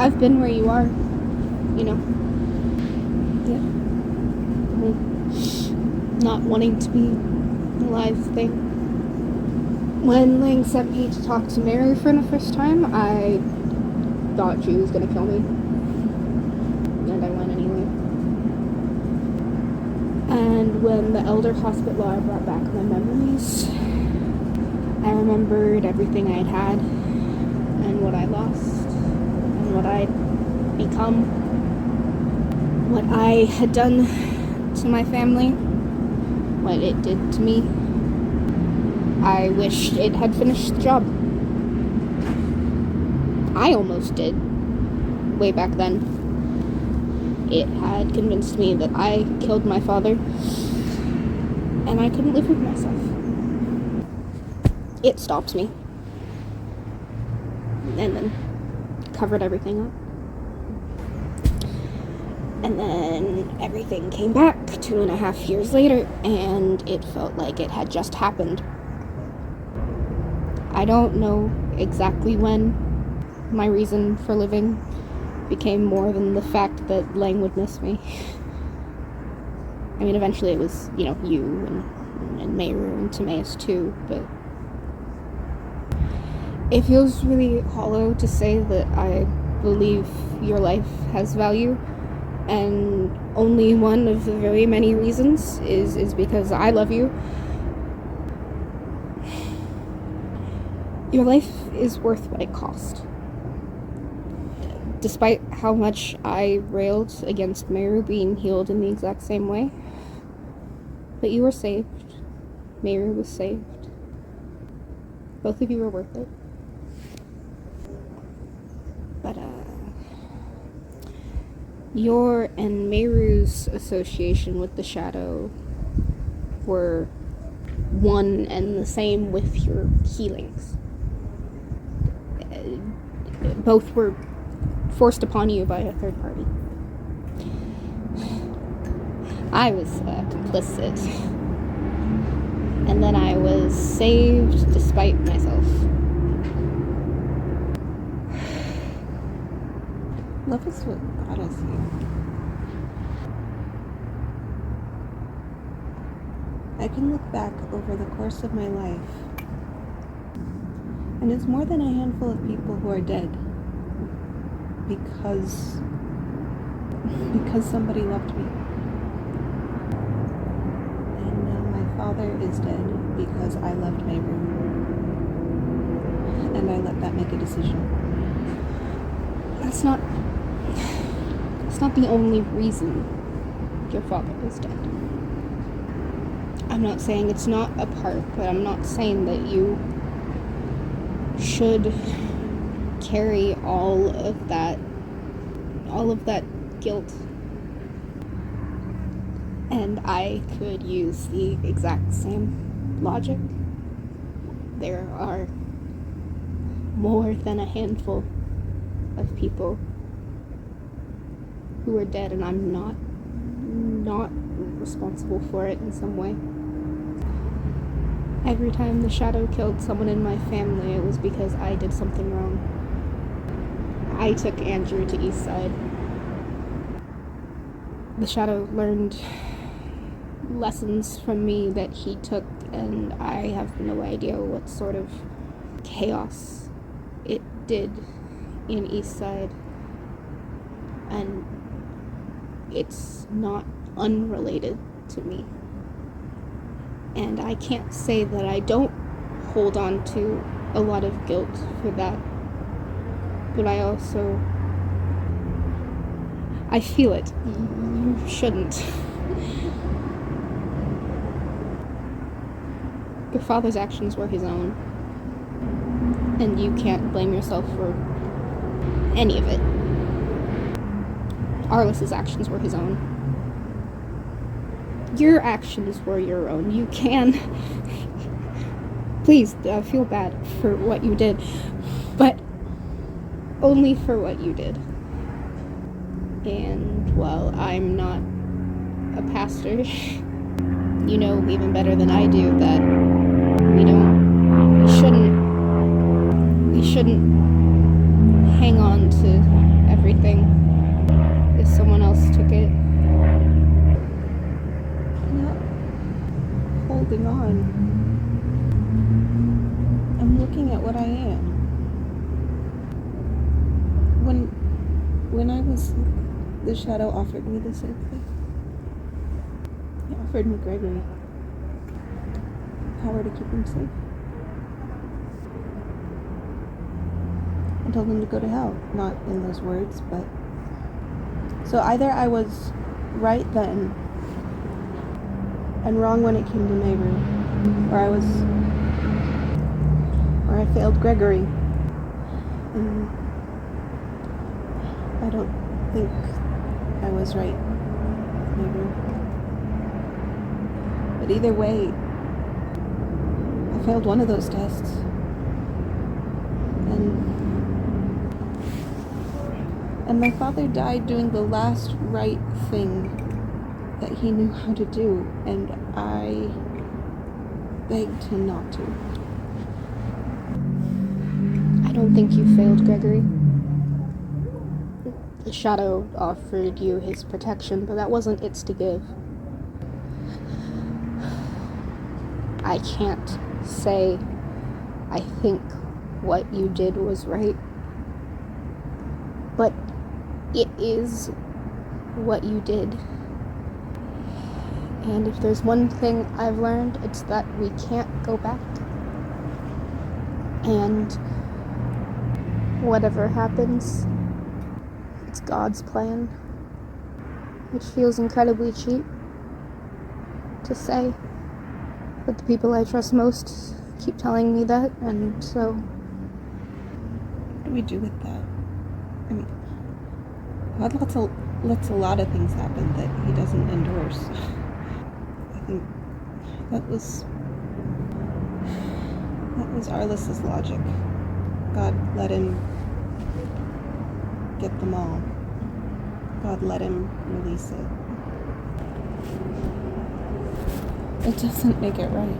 I've been where you are, you know. Yeah. Not wanting to be alive thing. When Lang sent me to talk to Mary for the first time, I thought she was gonna kill me. And I went anyway. And when the elder hospitaler brought back my memories, I remembered everything I had and what I lost and what I'd become, what I had done to my family, what it did to me. I wished it had finished the job. I almost did, way back then. It had convinced me that I killed my father, and I couldn't live with myself. It stopped me. And then covered everything up. And then everything came back 2.5 years later, and it felt like it had just happened. I don't know exactly when my reason for living became more than the fact that Lang would miss me. I mean, eventually it was, you and Mayru and Timaeus too, but it feels really hollow to say that I believe your life has value, and only one of the very many reasons is because I love you. Your life is worth what it cost. Despite how much I railed against Mayru being healed in the exact same way. But you were saved. Mayru was saved. Both of you were worth it. But, your and Mayru's association with the shadow were one and the same with your healings. Both were forced upon you by a third party. I was complicit. And then I was saved despite myself. Love is what got us here. I can look back over the course of my life, and it's more than a handful of people who are dead because somebody loved me. And my father is dead because I loved Mayru, and I let that make a decision. That's not the only reason your father is dead. I'm not saying it's not a part, but I'm not saying that you should carry all of that guilt. And I could use the exact same logic. There are more than a handful of people who are dead, and I'm not responsible for it in some way. Every time the shadow killed someone in my family, it was because I did something wrong. I took Andrew to Eastside. The shadow learned lessons from me that he took, and I have no idea what sort of chaos it did in Eastside. And it's not unrelated to me. And I can't say that I don't hold on to a lot of guilt for that. But I feel it. You shouldn't. Your father's actions were his own. And you can't blame yourself for any of it. Arliss's actions were his own. Your actions were your own. You can... Please, feel bad for what you did. But only for what you did. And while I'm not a pastor, you know even better than I do that we shouldn't hang on to what I am. When I was, the shadow offered me the same thing. He offered me Gregory. Power to keep him safe. And told him to go to hell. Not in those words, but... So either I was right then and wrong when it came to Mayru, or I failed Gregory. And I don't think I was right, maybe. But either way, I failed one of those tests. And my father died doing the last right thing that he knew how to do, and I begged him not to. I don't think you failed, Gregory. The shadow offered you his protection, but that wasn't its to give. I can't say I think what you did was right, but it is what you did. And if there's one thing I've learned, it's that we can't go back. And whatever happens, it's God's plan, which feels incredibly cheap to say, but the people I trust most keep telling me that, and so... What do we do with that? I mean, God lets a lot of things happen that he doesn't endorse. I think that was Arliss's logic. God let him get them all. God let him release it. It doesn't make it right.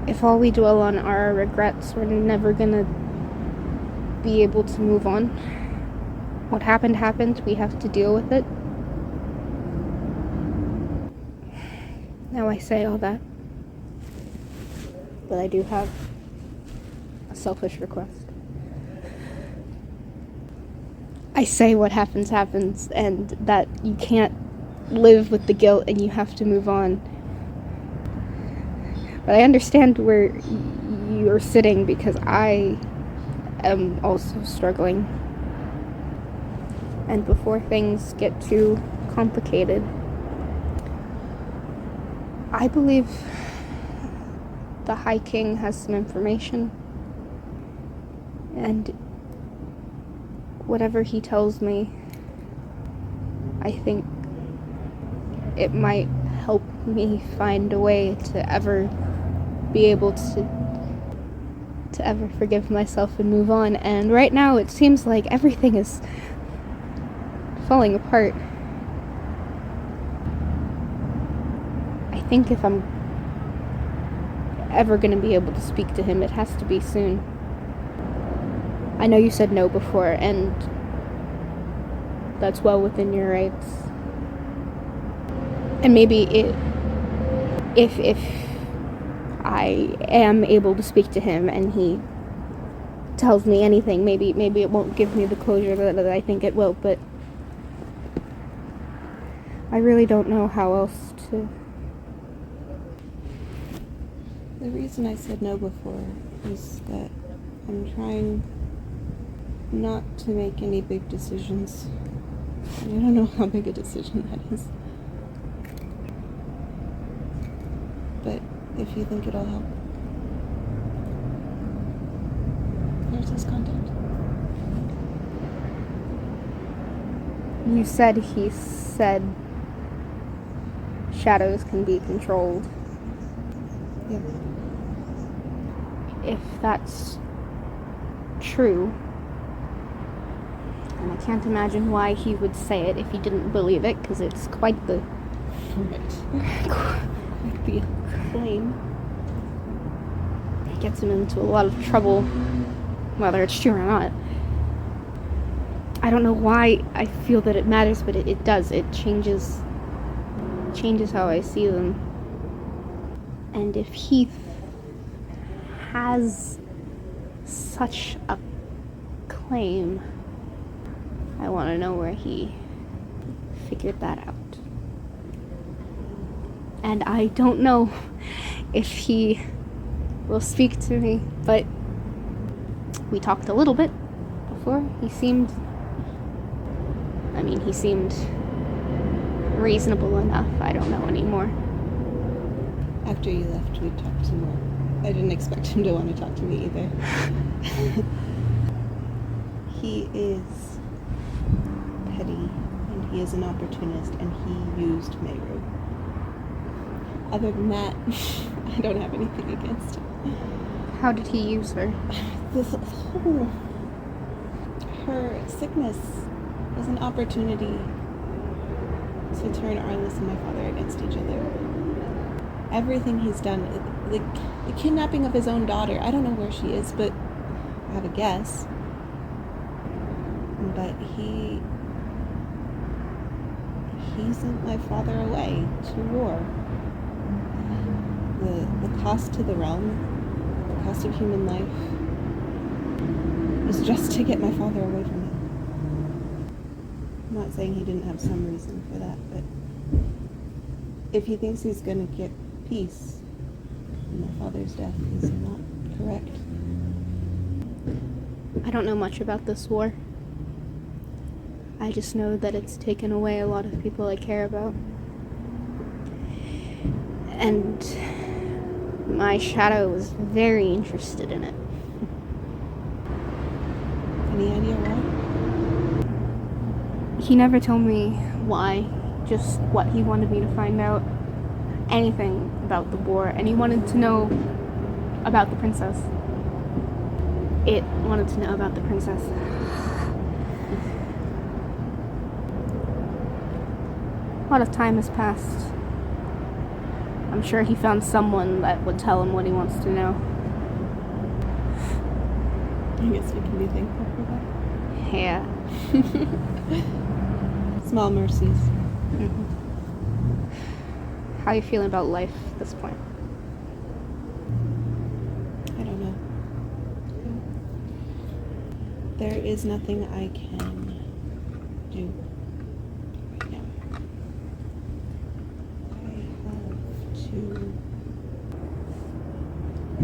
If all we dwell on are our regrets, we're never gonna be able to move on. What happened happened, we have to deal with it. Now I say all that, but I do have a selfish request. I say what happens happens, and that you can't live with the guilt and you have to move on. But I understand where you're sitting, because I am also struggling. And before things get too complicated, I believe the High King has some information, and whatever he tells me, I think it might help me find a way to ever be able to ever forgive myself and move on. And right now it seems like everything is falling apart. I think if I'm ever going to be able to speak to him, it has to be soon. I know you said no before, and that's well within your rights. And maybe if I am able to speak to him and he tells me anything, maybe it won't give me the closure that I think it will, but I really don't know how else to... The reason I said no before is that I'm trying not to make any big decisions. I don't know how big a decision that is. But if you think it'll help, here's his contact. You said he said shadows can be controlled. Yeah. If that's true, and I can't imagine why he would say it if he didn't believe it, because it's quite the claim. It gets him into a lot of trouble, whether it's true or not. I don't know why I feel that it matters, but it does. It changes how I see them. And if he has such a claim, I want to know where he figured that out. And I don't know if he will speak to me, but we talked a little bit before. He seemed reasonable enough. I don't know anymore. After you left, we talked some more. I didn't expect him to want to talk to me either. He is petty, and he is an opportunist, and he used Mayru. Other than that, I don't have anything against him. How did he use her? Her sickness was an opportunity to turn Arliss and my father against each other. Everything he's done, the kidnapping of his own daughter, I don't know where she is, but I have a guess. But he sent my father away to war. The cost to the realm, the cost of human life, was just to get my father away from him. I'm not saying he didn't have some reason for that, but if he thinks he's gonna get peace, my father's death is not correct. I don't know much about this war. I just know that it's taken away a lot of people I care about. And my shadow was very interested in it. Any idea why? He never told me why, just what he wanted me to find out. Anything about the war, and he wanted to know about the princess. It wanted to know about the princess. A lot of time has passed. I'm sure he found someone that would tell him what he wants to know. I guess we can be thankful for that. Yeah. Small mercies. Mm-hmm. How are you feeling about life at this point? I don't know. There is nothing I can do right now. I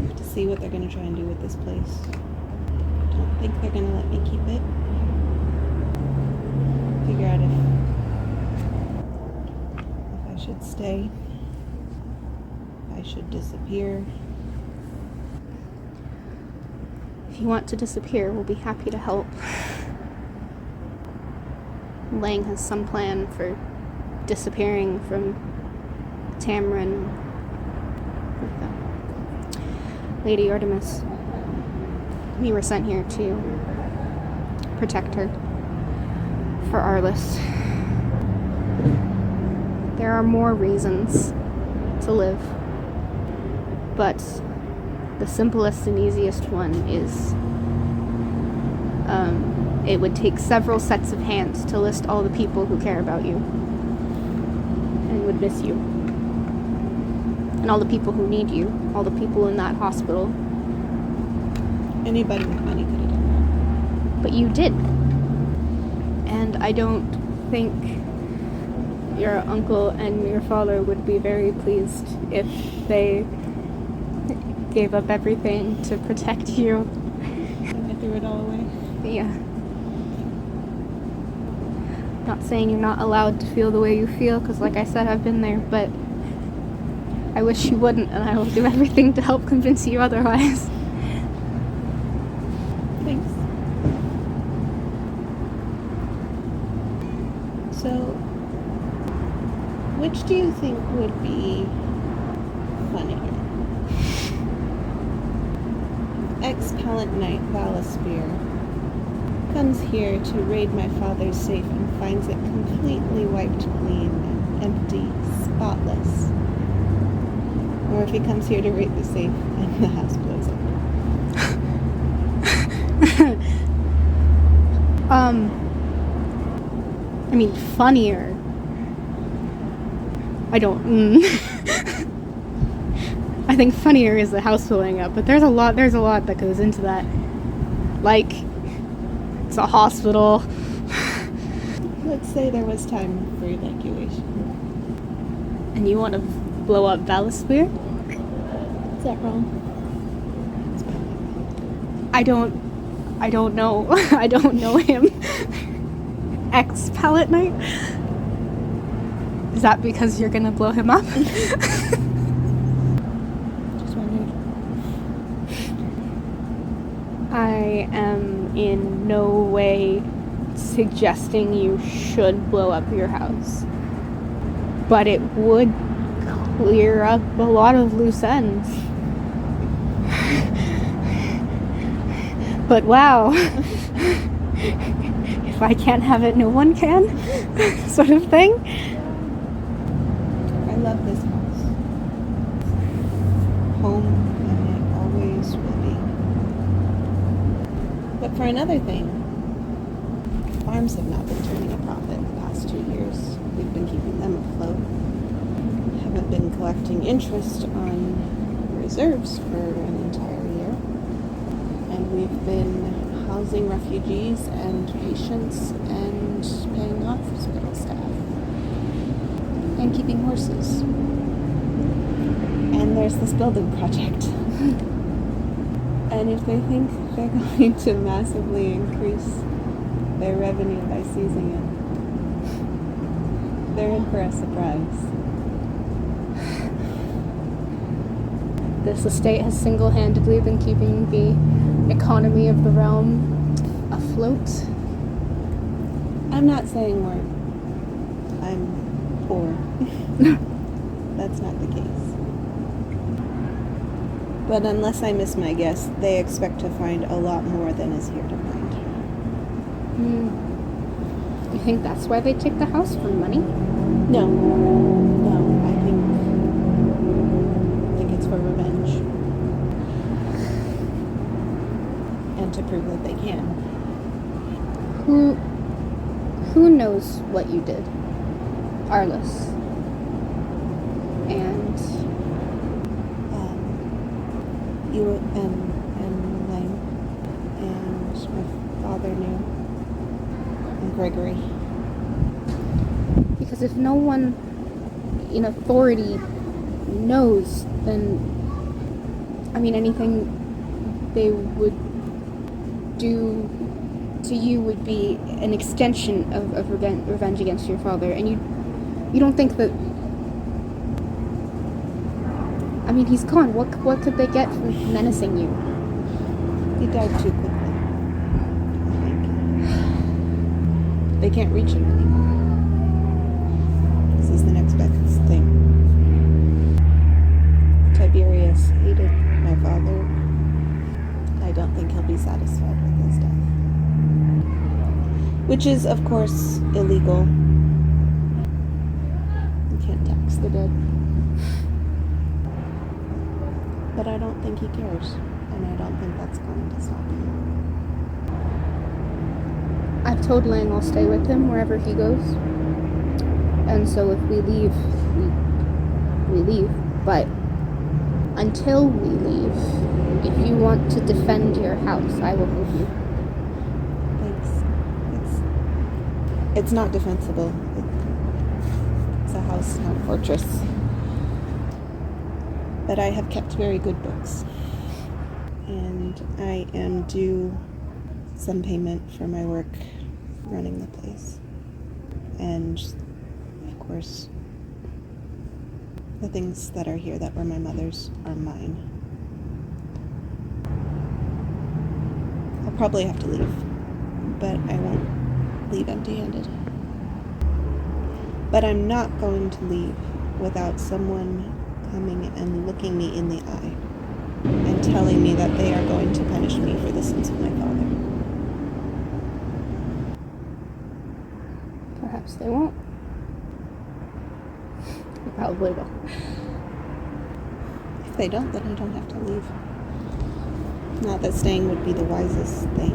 have to see what they're going to try and do with this place. I don't think they're going to let me keep it. Figure out if I should stay, if I should disappear. If you want to disappear, we'll be happy to help. Lang has some plan for disappearing from Tamarin with Lady Artemis. We were sent here to protect her for Arliss. There are more reasons to live, but the simplest and easiest one is it would take several sets of hands to list all the people who care about you and would miss you, and all the people who need you, all the people in that hospital. Anybody with money could have done But you did. And I don't think your uncle and your father would be very pleased if they gave up everything to protect you. that. I threw it all away. Yeah. Not saying you're not allowed to feel the way you feel, because like I said, I've been there, but I wish you wouldn't, and I will do everything to help convince you otherwise. Thanks. So, which do you think would be funnier? Ex-Pallant Knight Valispear comes here to raid my father's safe and finds it completely wiped clean, empty, spotless. Or if he comes here to raid the safe and the house blows up. I mean, funnier. I don't. I think funnier is the house blowing up, but there's a lot that goes into that. Like, it's a hospital. Let's say there was time for evacuation. And you want to blow up Valispear? Is that wrong? I don't know. I don't know him. Ex-Palette Knight? Is that because you're gonna blow him up? Just wondering. I am in no way suggesting you should blow up your house. But it would clear up a lot of loose ends. But wow. If I can't have it, no one can. Sort of thing. I love this house. Home, and it always will be. But for another thing, farms have not been turning a profit the past 2 years. We've been keeping them afloat. Haven't been collecting interest on reserves for an entire year. And we've been housing refugees and patients and paying hospital staff. And keeping horses. And there's this building project. And if they think they're going to massively increase their revenue by seizing it, they're in for a surprise. This estate has single-handedly been keeping the economy of the realm afloat. I'm not saying I'm poor. That's not the case. But unless I miss my guess, they expect to find a lot more than is here to find. You think that's why they take the house, for money? No, I think it's for revenge. And to prove that they can. Who knows what you did? Arliss. And you and Lane and my father knew. And Gregory. because if no one in authority knows, then anything they would do to you would be an extension of revenge against your father. And you don't think that... he's gone. What could they get from menacing you? He died too quickly, I think. They can't reach him anymore. This is the next best thing. Tiberius hated my father. I don't think he'll be satisfied with his death. Which is, of course, illegal. You can't tax the dead. But I don't think he cares, and I don't think that's going to stop him. I've told Lang I'll stay with him wherever he goes. And so if we leave, we leave. But until we leave, if you want to defend your house, I will help you. Thanks. It's not defensible. It's a house, not a fortress. But I have kept very good books. And I am due some payment for my work running the place. And, of course, the things that are here that were my mother's are mine. I'll probably have to leave, but I won't leave empty-handed. But I'm not going to leave without someone coming and looking me in the eye and telling me that they are going to punish me for the sins of my father. Perhaps they won't. They probably will. If they don't, then I don't have to leave. Not that staying would be the wisest thing.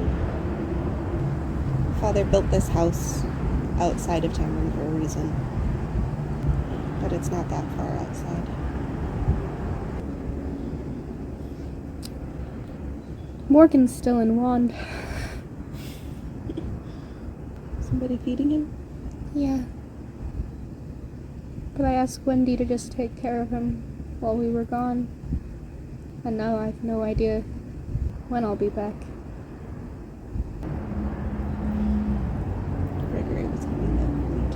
Father built this house outside of town for a reason. But it's not that far outside. Morgan's still in Wand. Somebody feeding him? Yeah. But I asked Wendy to just take care of him while we were gone. And now I have no idea when I'll be back. Gregory was coming back for me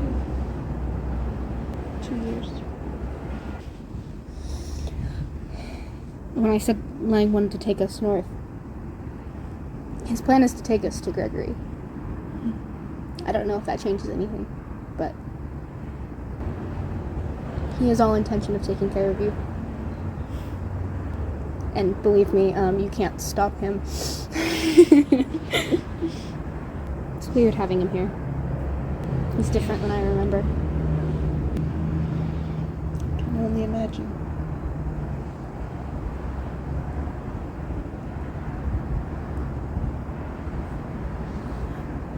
too. 2 years. When I said Lang wanted to take us north, his plan is to take us to Gregory. I don't know if that changes anything, but he has all intention of taking care of you. And believe me, you can't stop him. It's weird having him here. He's different than I remember. I can only imagine.